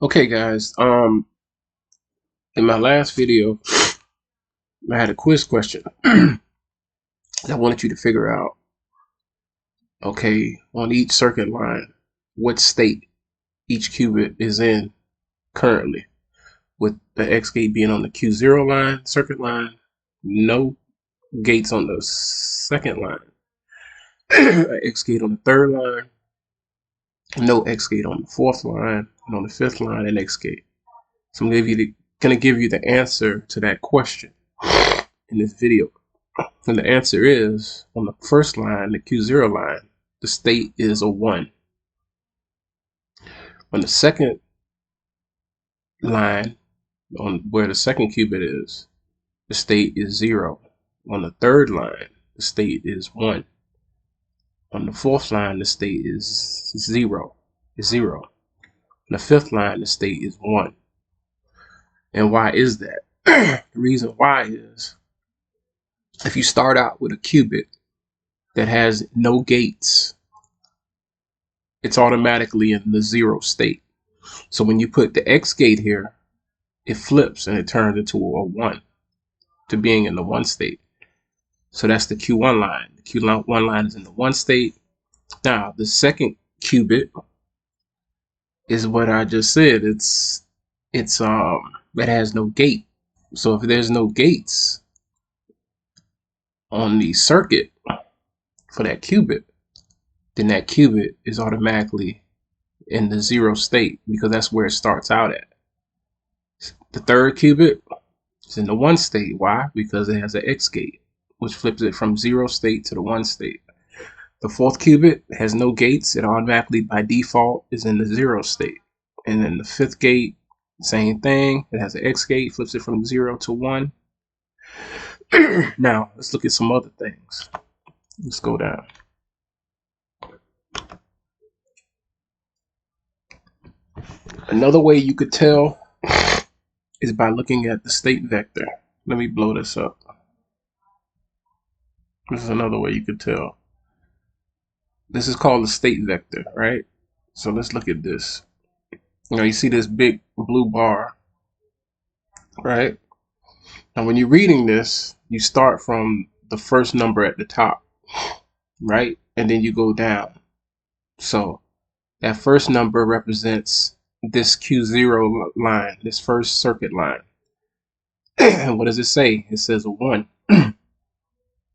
Okay, guys. In my last video, I had a quiz question that I wanted you to figure out. Okay, on each circuit line, what state each qubit is in currently, with the X gate being on the Q0 line, circuit line, no gates on the second line, X gate on the third line, no X gate on the fourth line, and on the fifth line, an X gate. So I'm gonna give you the answer to that question in this video. And the answer is, on the first line, the Q0 line, the state is a 1. On the second line, on where the second qubit is, the state is 0. On the third line, the state is 1. On the fourth line, the state is 0. On the fifth line, the state is 1. And why is that? The reason why is, if you start out with a qubit that has no gates, it's automatically in the 0 state. So when you put the X gate here, it flips and it turns into a 1 to being in the 1 state. So that's the Q1 line. The Q1 line is in the 1 state. Now, the second qubit is what I just said. It has no gate. So if there's no gates on the circuit for that qubit, then that qubit is automatically in the 0 state, because that's where it starts out at. The third qubit is in the 1 state. Why? Because it has an X gate, which flips it from 0 state to the 1 state. The fourth qubit has no gates. It automatically, by default, is in the 0 state. And then the fifth gate, same thing. It has an X gate, flips it from 0 to 1. Now, let's look at some other things. Let's go down. Another way you could tell is by looking at the state vector. Let me blow this up. This is another way you could tell. This is called the state vector, right? So let's look at this. You see this big blue bar, right? Now, when you're reading this, you start from the first number at the top, right? And then you go down. So that first number represents this Q0 line, this first circuit line. And what does it say? It says a 1.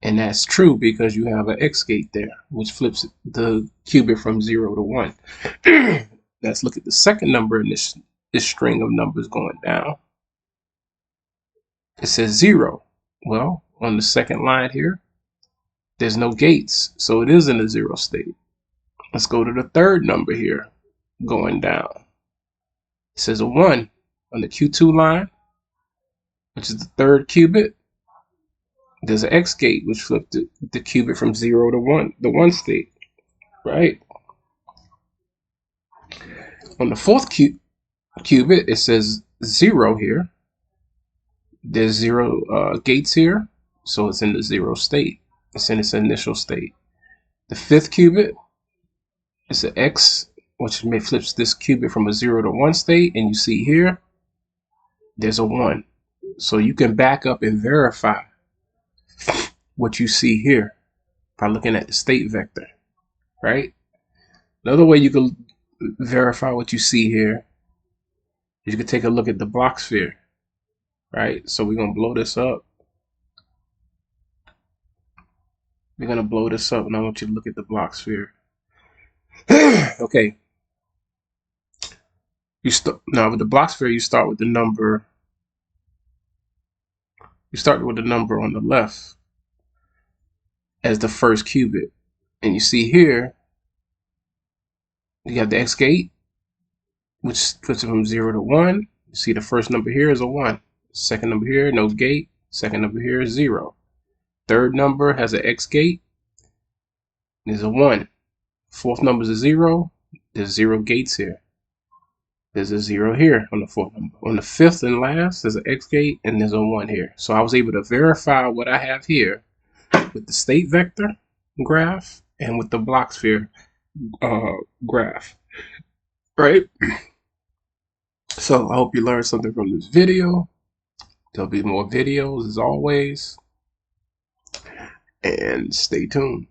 And that's true because you have an X gate there, which flips the qubit from 0 to 1. Let's look at the second number in this string of numbers going down. It says 0. Well, on the second line here, there's no gates, so it is in the 0 state. Let's go to the third number here going down. It says a 1 on the Q2 line, which is the third qubit. There's an X gate, which flipped the qubit from 0 to 1, the 1 state, right? On the fourth qubit, it says 0 here. There's 0 gates here, so it's in the 0 state. It's in its initial state. The fifth qubit is an X, which flips this qubit from a 0 to 1 state, and you see here, there's a 1. So you can back up and verify what you see here by looking at the state vector, right? Another way you can verify what you see here is you can take a look at the Bloch sphere, right? So we're going to blow this up. We're going to blow this up, and I want you to look at the Bloch sphere. Okay. Now with the Bloch sphere, you start with the number. You start with the number on the left as the first qubit, and you see here you have the X gate, which puts it from 0 to 1. You see the first number here is a 1. Second number here, no gate. Second number here is 0. Third number has an X gate. There's a 1. Fourth number is a 0. There's 0 gates here. There's a 0 here on the fourth number. On the fifth and last, there's an X gate, and there's a 1 here. So I was able to verify what I have here with the state vector graph and with the Bloch sphere graph, right? So I hope you learned something from this video. There'll be more videos as always, and stay tuned.